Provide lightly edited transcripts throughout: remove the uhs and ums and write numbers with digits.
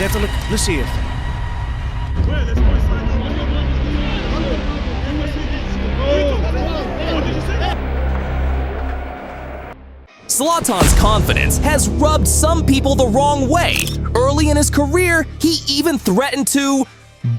opzettelijk blesseert. Zlatan's confidence has rubbed some people the wrong way. Early in his career, he even threatened to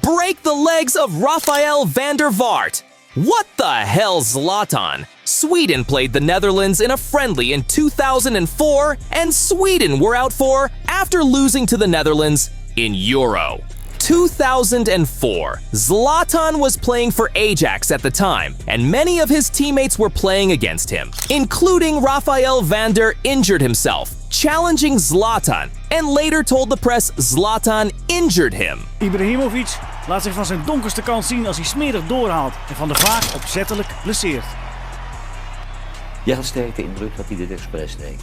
break the legs of Rafael van der Vaart. What the hell, Zlatan? Sweden played the Netherlands in a friendly in 2004, and Sweden were out for after losing to the Netherlands in Euro 2004. Zlatan was playing for Ajax at the time, and many of his teammates were playing against him, including Rafael van der injured himself, challenging Zlatan, and later told the press Zlatan injured him. Ibrahimovic laat zich van zijn donkerste kant zien als hij smerig doorhaalt en Van der Vaart opzettelijk blesseert. Je had sterk de indruk dat hij dit expres deed.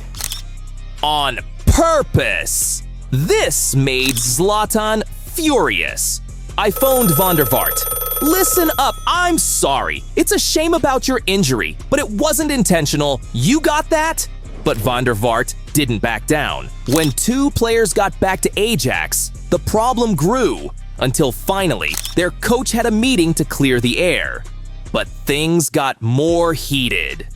On purpose! This made Zlatan furious. I phoned Van der Vaart. Listen up, I'm sorry. It's a shame about your injury, but it wasn't intentional. You got that? But Van der Vaart didn't back down. When two players got back to Ajax, the problem grew until finally their coach had a meeting to clear the air. But things got more heated.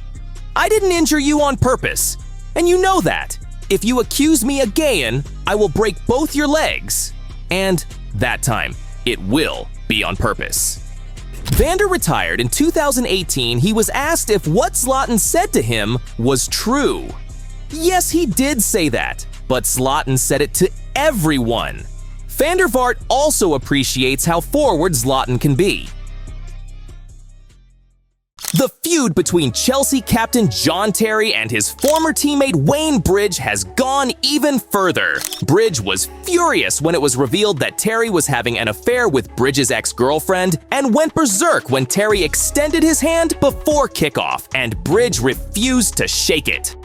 I didn't injure you on purpose, and you know that. If you accuse me again, I will break both your legs. And that time, it will be on purpose. Van der retired in 2018. He was asked if what Zlatan said to him was true. Yes, he did say that, but Zlatan said it to everyone. Van der Vaart also appreciates how forward Zlatan can be. The feud between Chelsea captain John Terry and his former teammate Wayne Bridge has gone even further. Bridge was furious when it was revealed that Terry was having an affair with Bridge's ex-girlfriend and went berserk when Terry extended his hand before kickoff, and Bridge refused to shake it.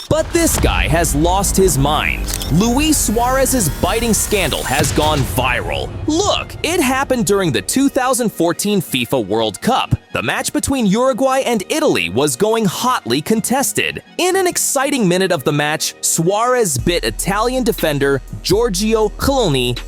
But this guy has lost his mind. Luis Suarez's biting scandal has gone viral. Look, it happened during the 2014 FIFA World Cup. The match between Uruguay and Italy was going hotly contested. In an exciting minute of the match, Suarez bit Italian defender Giorgio Chiellini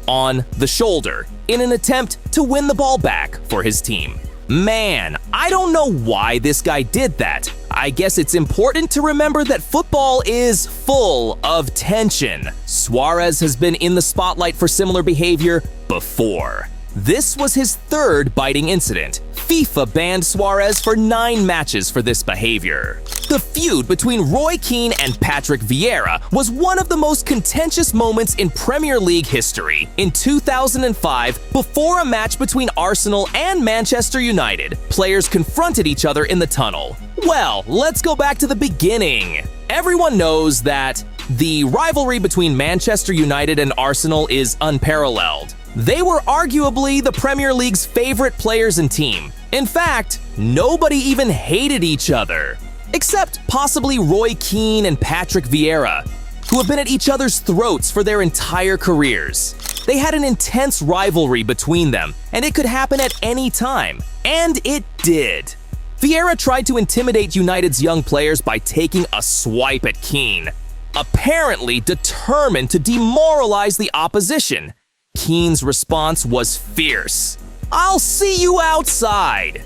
on the shoulder in an attempt to win the ball back for his team. Man, I don't know why this guy did that. I guess it's important to remember that football is full of tension. Suarez has been in the spotlight for similar behavior before. This was his third biting incident. FIFA banned Suarez for 9 matches for this behavior. The feud between Roy Keane and Patrick Vieira was one of the most contentious moments in Premier League history. In 2005, before a match between Arsenal and Manchester United, players confronted each other in the tunnel. Well, let's go back to the beginning. Everyone knows that the rivalry between Manchester United and Arsenal is unparalleled. They were arguably the Premier League's favorite players and team. In fact, nobody even hated each other, except possibly Roy Keane and Patrick Vieira, who have been at each other's throats for their entire careers. They had an intense rivalry between them, and it could happen at any time. And it did. Vieira tried to intimidate United's young players by taking a swipe at Keane, apparently determined to demoralize the opposition. Keane's response was fierce. "I'll see you outside."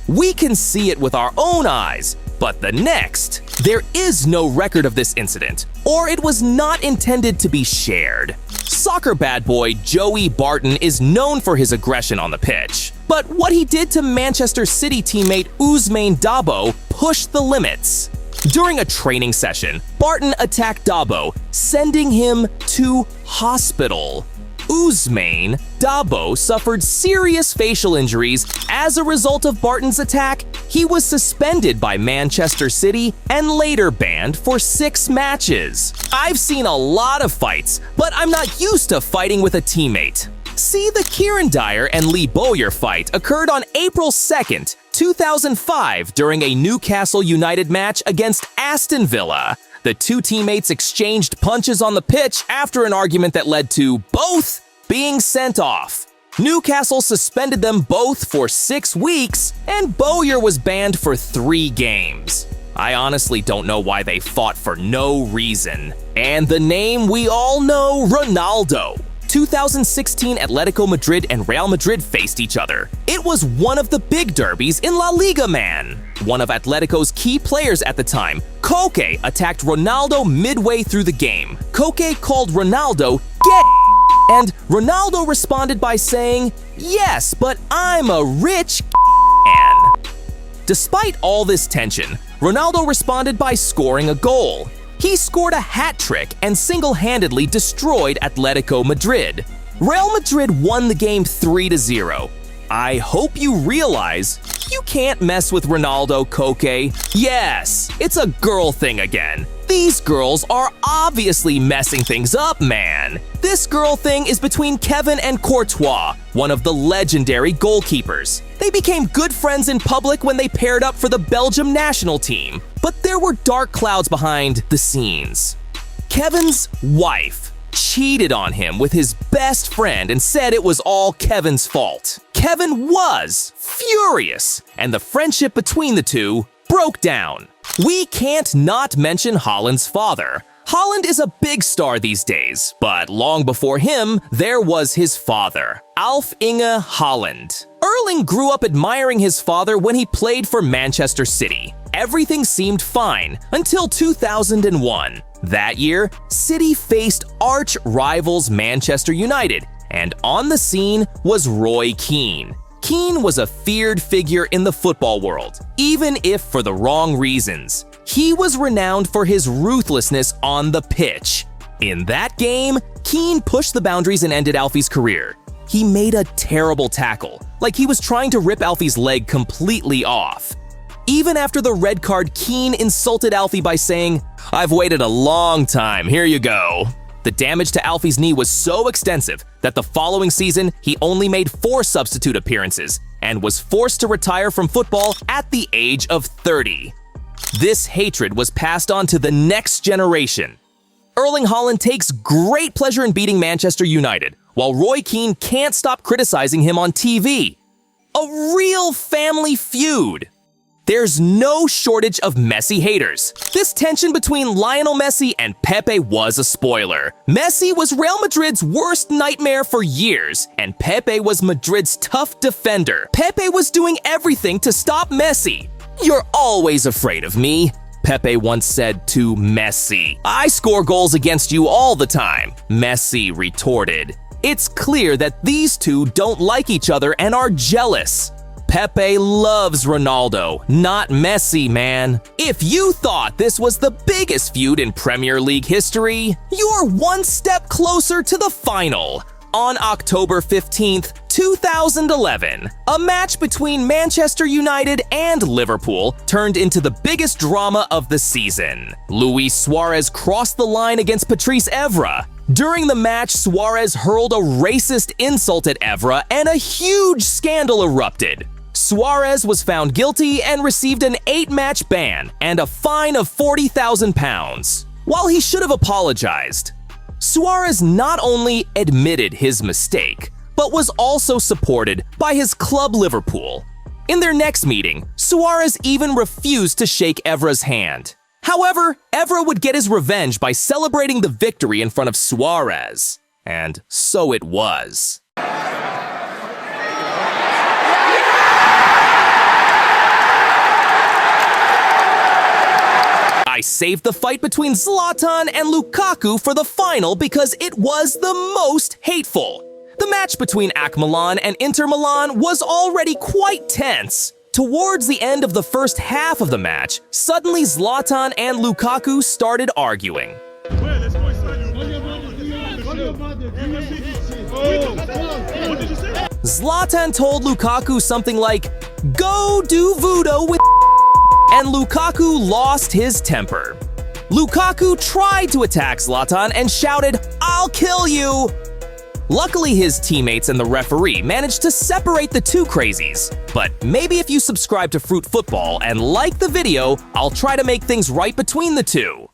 We can see it with our own eyes, but the next, there is no record of this incident, or it was not intended to be shared. Soccer bad boy Joey Barton is known for his aggression on the pitch, but what he did to Manchester City teammate Ousmane Dabo pushed the limits. During a training session, Barton attacked Dabo, sending him to hospital. Ousmane Dabo suffered serious facial injuries as a result of Barton's attack. He was suspended by Manchester City and later banned for 6 matches. I've seen a lot of fights, but I'm not used to fighting with a teammate. See, the Kieran Dyer and Lee Bowyer fight occurred on April 2nd, 2005 during a Newcastle United match against Aston Villa. The two teammates exchanged punches on the pitch after an argument that led to both being sent off. Newcastle suspended them both for 6 weeks, and Bowyer was banned for 3 games. I honestly don't know why they fought for no reason. And the name we all know, Ronaldo. 2016 Atletico Madrid and Real Madrid faced each other. It was one of the big derbies in La Liga, man. One of Atletico's key players at the time, Koke, attacked Ronaldo midway through the game. Koke called Ronaldo gay, and Ronaldo responded by saying, "Yes, but I'm a rich man." Despite all this tension, Ronaldo responded by scoring a goal. He scored a hat trick and single-handedly destroyed Atletico Madrid. Real Madrid won the game 3-0. I hope you realize you can't mess with Ronaldo, Koke. Yes, it's a girl thing again. These girls are obviously messing things up, man. This girl thing is between Kevin and Courtois, one of the legendary goalkeepers. They became good friends in public when they paired up for the Belgium national team, but there were dark clouds behind the scenes. Kevin's wife cheated on him with his best friend and said it was all Kevin's fault. Kevin was furious, and the friendship between the two broke down. We can't not mention Haaland's father. Haaland is a big star these days, but long before him, there was his father, Alf Inge Haaland. Erling grew up admiring his father when he played for Manchester City. Everything seemed fine until 2001. That year, City faced arch rivals Manchester United, and on the scene was Roy Keane. Keane was a feared figure in the football world, even if for the wrong reasons. He was renowned for his ruthlessness on the pitch. In that game, Keane pushed the boundaries and ended Alfie's career. He made a terrible tackle, like he was trying to rip Alfie's leg completely off. Even after the red card, Keane insulted Alfie by saying, "I've waited a long time, here you go." The damage to Alfie's knee was so extensive that the following season, he only made 4 substitute appearances and was forced to retire from football at the age of 30. This hatred was passed on to the next generation. Erling Haaland takes great pleasure in beating Manchester United, while Roy Keane can't stop criticizing him on TV. A real family feud. There's no shortage of Messi haters. This tension between Lionel Messi and Pepe was a spoiler. Messi was Real Madrid's worst nightmare for years, and Pepe was Madrid's tough defender. Pepe was doing everything to stop Messi. "You're always afraid of me," Pepe once said to Messi. "I score goals against you all the time," Messi retorted. It's clear that these two don't like each other and are jealous. Pepe loves Ronaldo, not Messi, man. If you thought this was the biggest feud in Premier League history, you're one step closer to the final. On October 15th, 2011, a match between Manchester United and Liverpool turned into the biggest drama of the season. Luis Suarez crossed the line against Patrice Evra. During the match, Suarez hurled a racist insult at Evra and a huge scandal erupted. Suarez was found guilty and received an 8-match ban and a fine of £40,000. While he should have apologized, Suarez not only admitted his mistake, but was also supported by his club Liverpool. In their next meeting, Suarez even refused to shake Evra's hand. However, Evra would get his revenge by celebrating the victory in front of Suarez. And so it was. I saved the fight between Zlatan and Lukaku for the final because it was the most hateful. The match between AC Milan and Inter Milan was already quite tense. Towards the end of the first half of the match, suddenly Zlatan and Lukaku started arguing. Zlatan told Lukaku something like, "Go do voodoo with," and Lukaku lost his temper. Lukaku tried to attack Zlatan and shouted, "I'll kill you!" Luckily, his teammates and the referee managed to separate the two crazies. But maybe if you subscribe to Frut Football and like the video, I'll try to make things right between the two.